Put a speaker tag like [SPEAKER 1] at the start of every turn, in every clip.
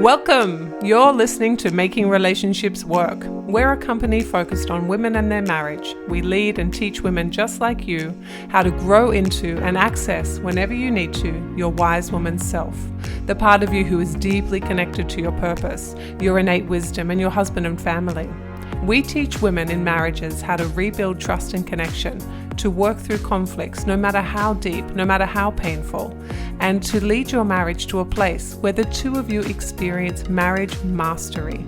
[SPEAKER 1] Welcome! You're listening to Making Relationships Work. We're a company focused on women and their marriage. We lead and teach women just like you how to grow into and access, whenever you need to, your wise woman self. The part of you who is deeply connected to your purpose, your innate wisdom, and your husband and family. We teach women in marriages how to rebuild trust and connection, to work through conflicts, no matter how deep, no matter how painful, and to lead your marriage to a place where the two of you experience marriage mastery.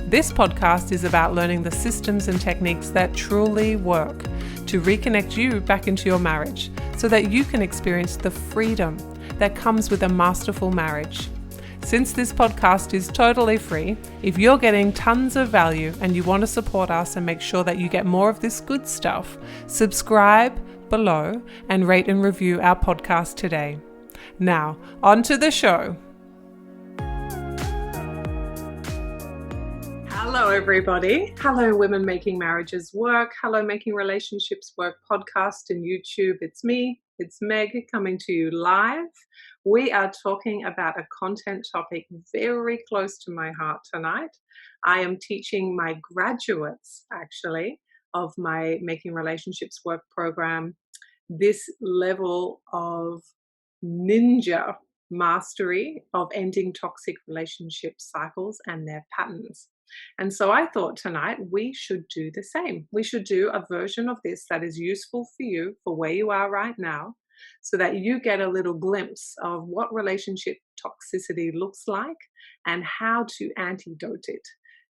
[SPEAKER 1] This podcast is about learning the systems and techniques that truly work to reconnect you back into your marriage so that you can experience the freedom that comes with a masterful marriage. Since this podcast is totally free, if you're getting tons of value and you want to support us and make sure that you get more of this good stuff, subscribe below and rate and review our podcast today. Now, on to the show. Hello, everybody. Hello, Women Making Marriages Work. Hello, Making Relationships Work podcast and YouTube. It's me. It's Meg coming to you live. We are talking about a content topic very close to my heart tonight. I am teaching my graduates, actually, of my Making Relationships Work program this level of ninja mastery of ending toxic relationship cycles and their patterns. And so I thought tonight we should do the same. We should do a version of this that is useful for you for where you are right now, so that you get a little glimpse of what relationship toxicity looks like and how to antidote it,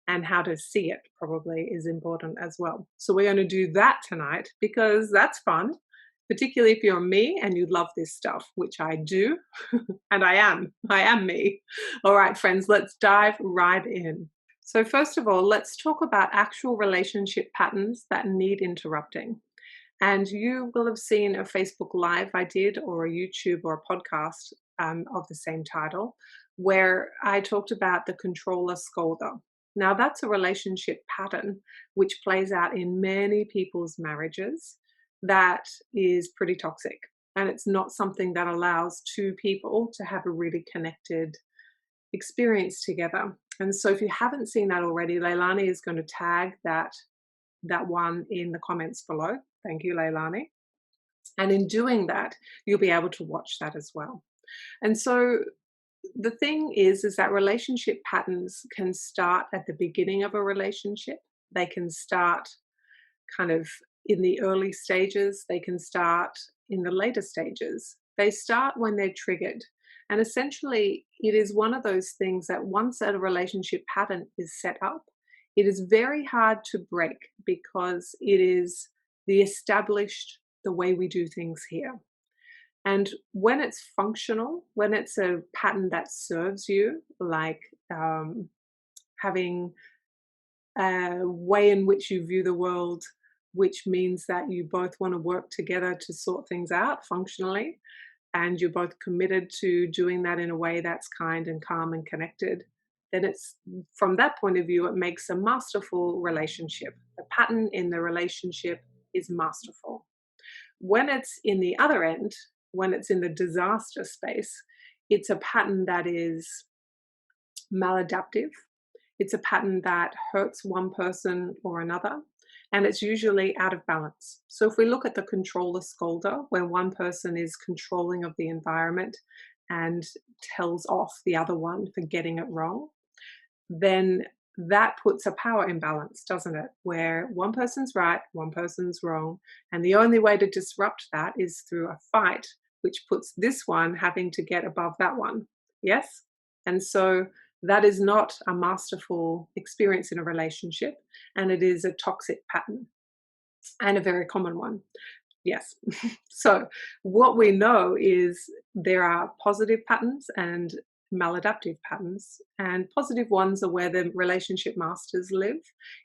[SPEAKER 1] and how to see it probably is important as well. So we're going to do that tonight because that's fun, particularly if you're me and you love this stuff, which I do, and I am me. All right, friends, let's dive right in. So first of all, let's talk about actual relationship patterns that need interrupting. And you will have seen a Facebook Live I did, or a YouTube or a podcast of the same title, where I talked about the controller scolder. Now, that's a relationship pattern which plays out in many people's marriages that is pretty toxic. And it's not something that allows two people to have a really connected experience together. And so if you haven't seen that already, Leilani is going to tag that one in the comments below. Thank you, Leilani. And in doing that, you'll be able to watch that as well. And so the thing is that relationship patterns can start at the beginning of a relationship. They can start kind of in the early stages. They can start in the later stages. They start when they're triggered. And essentially, it is one of those things that once a relationship pattern is set up, it is very hard to break because it is the way we do things here. And when it's functional, when it's a pattern that serves you, like having a way in which you view the world, which means that you both want to work together to sort things out functionally, and you're both committed to doing that in a way that's kind and calm and connected, then it's, from that point of view, it makes a masterful relationship. The pattern in the relationship is masterful. When it's in the other end, when it's in the disaster space, it's a pattern that is maladaptive. It's a pattern that hurts one person or another, and it's usually out of balance. So if we look at the controller scolder, where one person is controlling of the environment and tells off the other one for getting it wrong, then that puts a power imbalance, doesn't it? Where one person's right, one person's wrong. And the only way to disrupt that is through a fight, which puts this one having to get above that one. Yes? And so that is not a masterful experience in a relationship, and it is a toxic pattern, and a very common one. Yes. So what we know is there are positive patterns and maladaptive patterns, and positive ones are where the relationship masters live.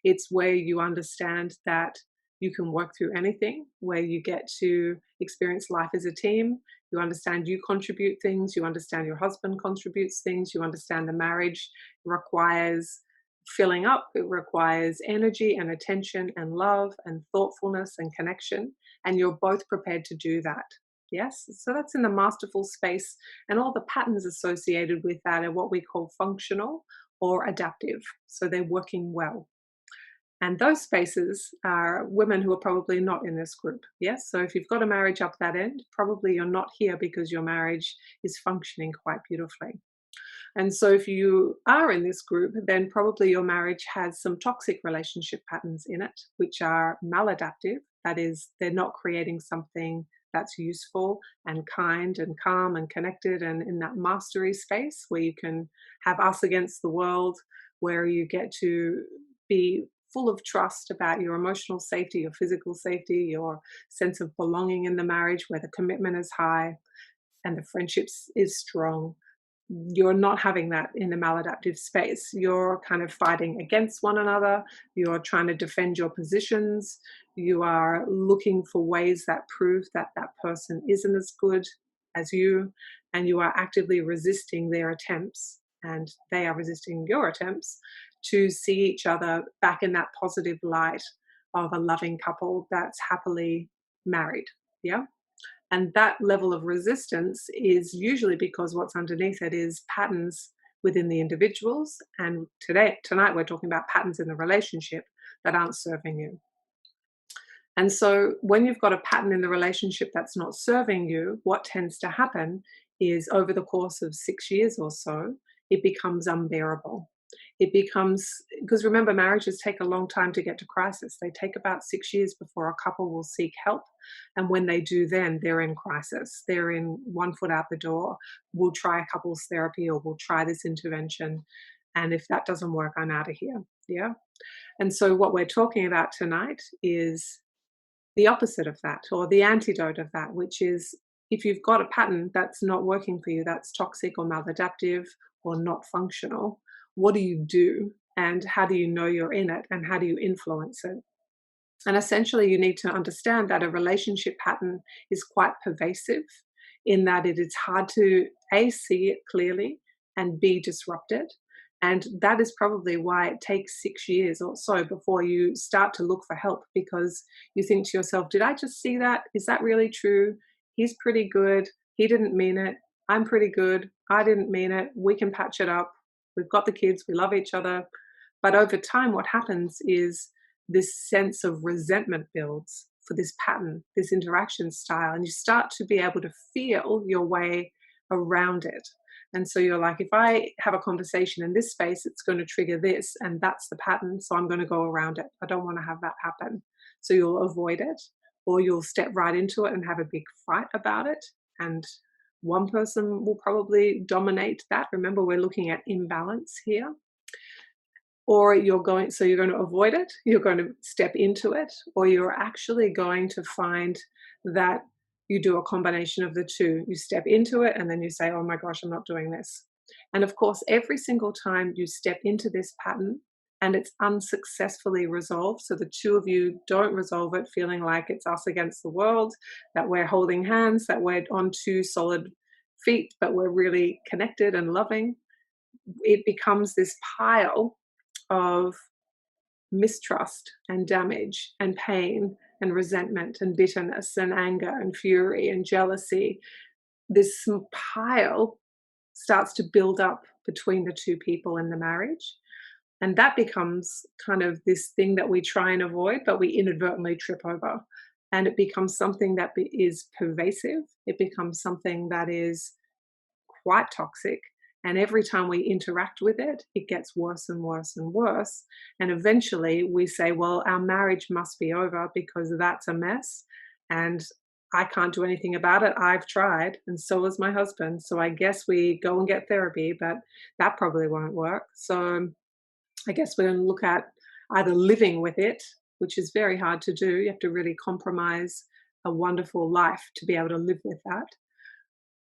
[SPEAKER 1] It's where you understand that you can work through anything, where you get to experience life as a team. You understand you contribute things, you understand your husband contributes things, you understand the marriage requires filling up, it requires energy and attention and love and thoughtfulness and connection, and you're both prepared to do that. Yes, so that's in the masterful space, and all the patterns associated with that are what we call functional or adaptive. So they're working well. And those spaces are women who are probably not in this group. Yes. So if you've got a marriage up that end, probably you're not here because your marriage is functioning quite beautifully. And so if you are in this group, then probably your marriage has some toxic relationship patterns in it, which are maladaptive. That is, they're not creating something that's useful and kind and calm and connected and in that mastery space where you can have us against the world, where you get to be full of trust about your emotional safety, your physical safety, your sense of belonging in the marriage, where the commitment is high and the friendships is strong. You're not having that in the maladaptive space. You're kind of fighting against one another. You're trying to defend your positions. You are looking for ways that prove that that person isn't as good as you, and you are actively resisting their attempts, and they are resisting your attempts to see each other back in that positive light of a loving couple that's happily married. Yeah. And that level of resistance is usually because what's underneath it is patterns within the individuals. And tonight, we're talking about patterns in the relationship that aren't serving you. And so when you've got a pattern in the relationship that's not serving you, what tends to happen is over the course of 6 years or so, it becomes unbearable. It becomes, because remember, marriages take a long time to get to crisis. They take about 6 years before a couple will seek help. And when they do, then they're in crisis. They're in one foot out the door. We'll try couples therapy or we'll try this intervention. And if that doesn't work, I'm out of here. Yeah. And so what we're talking about tonight is the opposite of that, or the antidote of that, which is if you've got a pattern that's not working for you, that's toxic or maladaptive or not functional, what do you do? And how do you know you're in it? And how do you influence it? And essentially, you need to understand that a relationship pattern is quite pervasive in that it is hard to A, see it clearly, and B, disrupt it. And that is probably why it takes 6 years or so before you start to look for help, because you think to yourself, did I just see that? Is that really true? He's pretty good. He didn't mean it. I'm pretty good. I didn't mean it. We can patch it up. We've got the kids. We love each other. But over time, what happens is this sense of resentment builds for this pattern, this interaction style, and you start to be able to feel your way around it. And so you're like, if I have a conversation in this space, it's going to trigger this, and that's the pattern. So I'm going to go around it. I don't want to have that happen. So you'll avoid it, or you'll step right into it and have a big fight about it. And one person will probably dominate that. Remember, we're looking at imbalance here. Or you're going to avoid it, you're going to step into it, or you're actually going to find that you do a combination of the two. You step into it and then you say, oh my gosh, I'm not doing this. And of course, every single time you step into this pattern and it's unsuccessfully resolved, so the two of you don't resolve it feeling like it's us against the world, that we're holding hands, that we're on two solid feet, but we're really connected and loving, it becomes this pile of mistrust and damage and pain and resentment and bitterness and anger and fury and jealousy. This pile starts to build up between the two people in the marriage. And that becomes kind of this thing that we try and avoid, but we inadvertently trip over. And it becomes something that is pervasive. It becomes something that is quite toxic. And every time we interact with it, it gets worse and worse and worse. And eventually we say, well, our marriage must be over because that's a mess. And I can't do anything about it. I've tried, and so has my husband. So I guess we go and get therapy, but that probably won't work. So I guess we're going to look at either living with it, which is very hard to do. You have to really compromise a wonderful life to be able to live with that,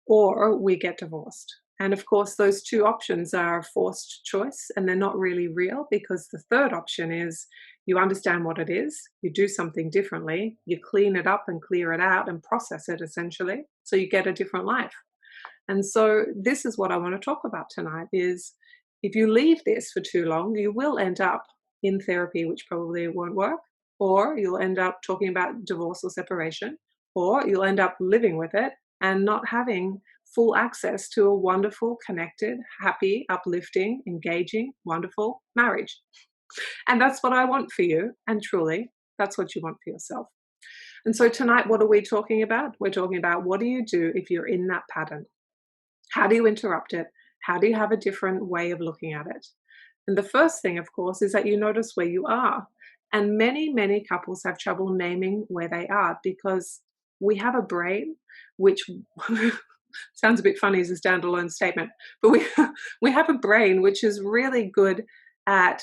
[SPEAKER 1] or we get divorced. And of course, those two options are forced choice, and they're not really real, because the third option is you understand what it is, you do something differently, you clean it up and clear it out and process it essentially, so you get a different life. And so this is what I want to talk about tonight is if you leave this for too long, you will end up in therapy, which probably won't work, or you'll end up talking about divorce or separation, or you'll end up living with it and not having full access to a wonderful, connected, happy, uplifting, engaging, wonderful marriage. And that's what I want for you. And truly, that's what you want for yourself. And so tonight, what are we talking about? We're talking about what do you do if you're in that pattern? How do you interrupt it? How do you have a different way of looking at it? And the first thing, of course, is that you notice where you are. And many, many couples have trouble naming where they are because we have a brain which sounds a bit funny as a standalone statement, but we have a brain which is really good at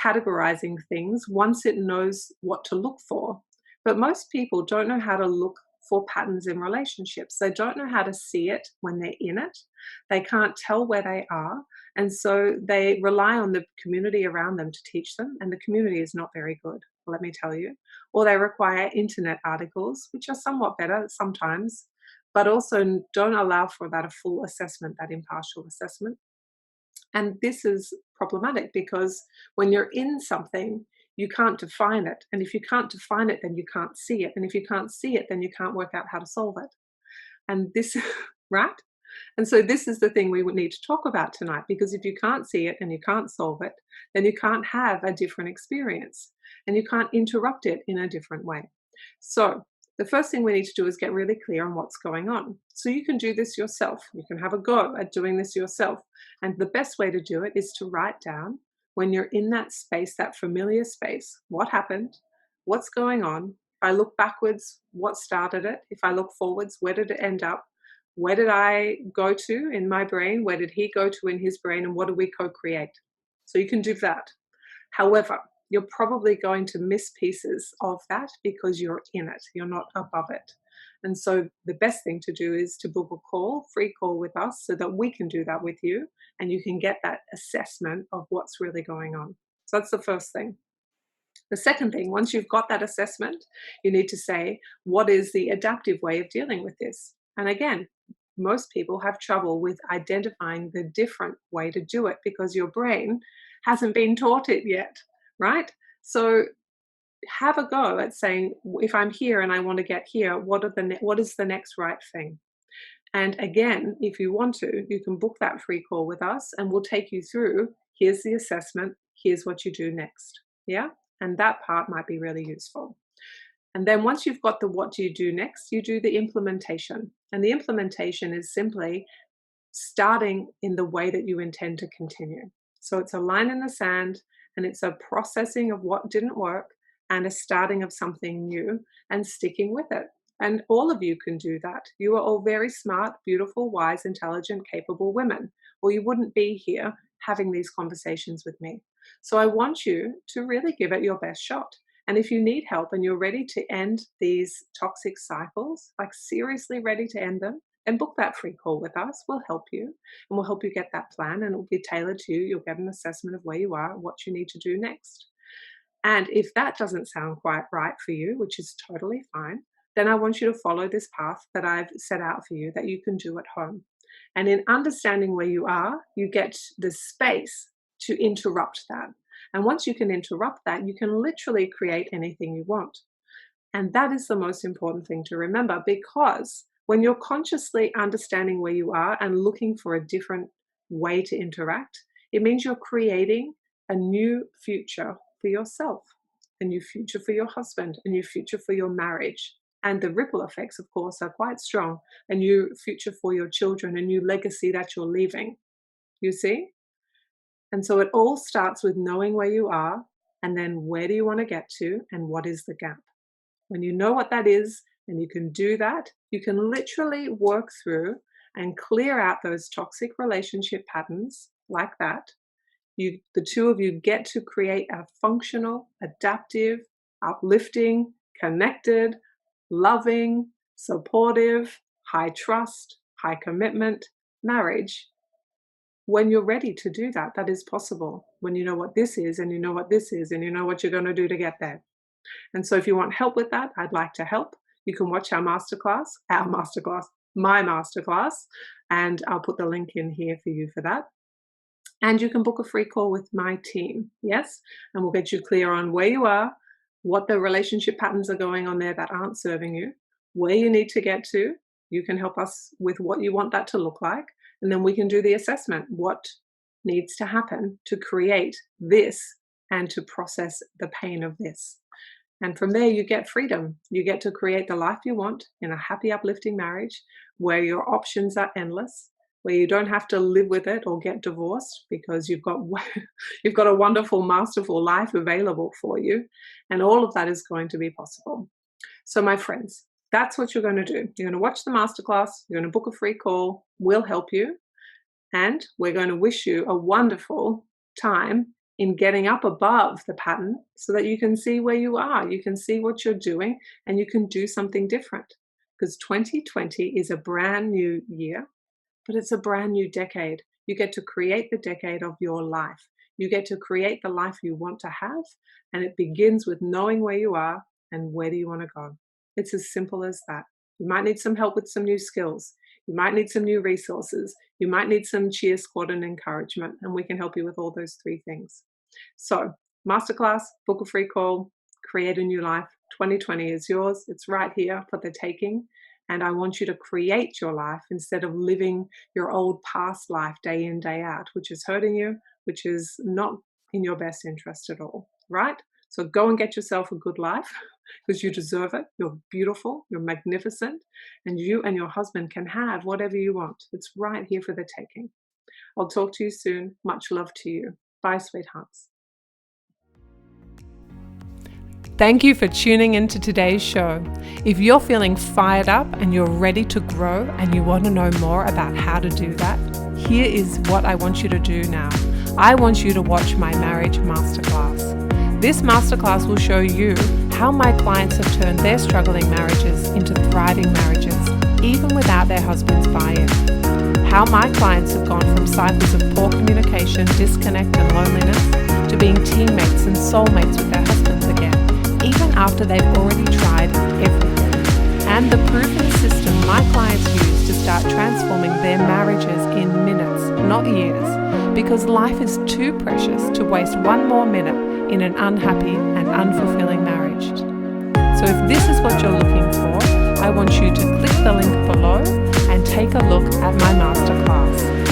[SPEAKER 1] categorizing things once it knows what to look for. But most people don't know how to look for patterns in relationships. They don't know how to see it when they're in it. They can't tell where they are. And so they rely on the community around them to teach them. And the community is not very good, let me tell you. Or they require internet articles, which are somewhat better sometimes, but also don't allow for that a full assessment, that impartial assessment. And this is problematic because when you're in something, you can't define it. And if you can't define it, then you can't see it. And if you can't see it, then you can't work out how to solve it. And this, right? And so this is the thing we would need to talk about tonight, because if you can't see it and you can't solve it, then you can't have a different experience and you can't interrupt it in a different way. So the first thing we need to do is get really clear on what's going on. So you can do this yourself. You can have a go at doing this yourself. And the best way to do it is to write down, when you're in that space, that familiar space, what happened, what's going on. If I look backwards, what started it? If I look forwards, where did it end up? Where did I go to in my brain? Where did he go to in his brain? And what do we co-create? So you can do that. However, you're probably going to miss pieces of that because you're in it. You're not above it. And so the best thing to do is to book a call, free call with us, so that we can do that with you and you can get that assessment of what's really going on. So that's the first thing. The second thing, once you've got that assessment, you need to say, what is the adaptive way of dealing with this? And again, most people have trouble with identifying the different way to do it because your brain hasn't been taught it yet, right? So have a go at saying, if I'm here and I want to get here, what is the next right thing? And again, if you want to, you can book that free call with us and we'll take you through, here's the assessment, here's what you do next. Yeah? And that part might be really useful. And then once you've got the what do you do next, you do the implementation. And the implementation is simply starting in the way that you intend to continue. So it's a line in the sand and it's a processing of what didn't work and a starting of something new and sticking with it. And all of you can do that. You are all very smart, beautiful, wise, intelligent, capable women, or you wouldn't be here having these conversations with me. So I want you to really give it your best shot. And if you need help and you're ready to end these toxic cycles, like seriously ready to end them, then book that free call with us. We'll help you and we'll help you get that plan and it will be tailored to you. You'll get an assessment of where you are and what you need to do next. And if that doesn't sound quite right for you, which is totally fine, then I want you to follow this path that I've set out for you that you can do at home. And in understanding where you are, you get the space to interrupt that. And once you can interrupt that, you can literally create anything you want. And that is the most important thing to remember, because when you're consciously understanding where you are and looking for a different way to interact, it means you're creating a new future for yourself, a new future for your husband, a new future for your marriage. And the ripple effects, of course, are quite strong. A new future for your children, a new legacy that you're leaving. You see? And so it all starts with knowing where you are and then where do you want to get to and what is the gap. When you know what that is and you can do that, you can literally work through and clear out those toxic relationship patterns like that. The two of you get to create a functional, adaptive, uplifting, connected, loving, supportive, high trust, high commitment marriage. When you're ready to do that, that is possible. When you know what this is and you know what this is and you know what you're going to do to get there. And so if you want help with that, I'd like to help. You can watch my masterclass, my masterclass, and I'll put the link in here for you for that. And you can book a free call with my team, yes? And we'll get you clear on where you are, what the relationship patterns are going on there that aren't serving you, where you need to get to. You can help us with what you want that to look like. And then we can do the assessment. What needs to happen to create this and to process the pain of this? And from there, you get freedom. You get to create the life you want in a happy, uplifting marriage where your options are endless, where you don't have to live with it or get divorced because you've got you've got a wonderful, masterful life available for you. And all of that is going to be possible. So my friends, that's what you're going to do. You're going to watch the masterclass. You're going to book a free call. We'll help you. And we're going to wish you a wonderful time in getting up above the pattern so that you can see where you are. You can see what you're doing and you can do something different. Because 2020 is a brand new year, but it's a brand new decade. You get to create the decade of your life. You get to create the life you want to have. And it begins with knowing where you are and where do you want to go. It's as simple as that. You might need some help with some new skills. You might need some new resources. You might need some cheer squad and encouragement, and we can help you with all those three things. So, masterclass, book a free call, create a new life. 2020 is yours. It's right here for the taking. And I want you to create your life instead of living your old past life day in, day out, which is hurting you, which is not in your best interest at all, right? So go and get yourself a good life because you deserve it. You're beautiful, you're magnificent, and you and your husband can have whatever you want. It's right here for the taking. I'll talk to you soon. Much love to you. Bye, sweethearts.
[SPEAKER 2] Thank you for tuning into today's show. If you're feeling fired up and you're ready to grow and you want to know more about how to do that, here is what I want you to do now. I want you to watch my marriage masterclass. This masterclass will show you how my clients have turned their struggling marriages into thriving marriages, even without their husband's buy-in. How my clients have gone from cycles of poor communication, disconnect and loneliness to being teammates and soulmates with their husbands again, even after they've already tried everything. And the proven system my clients use to start transforming their marriages in minutes, not years, because life is too precious to waste one more minute in an unhappy and unfulfilling marriage. So if this is what you're looking for, I want you to click the link below and take a look at my masterclass.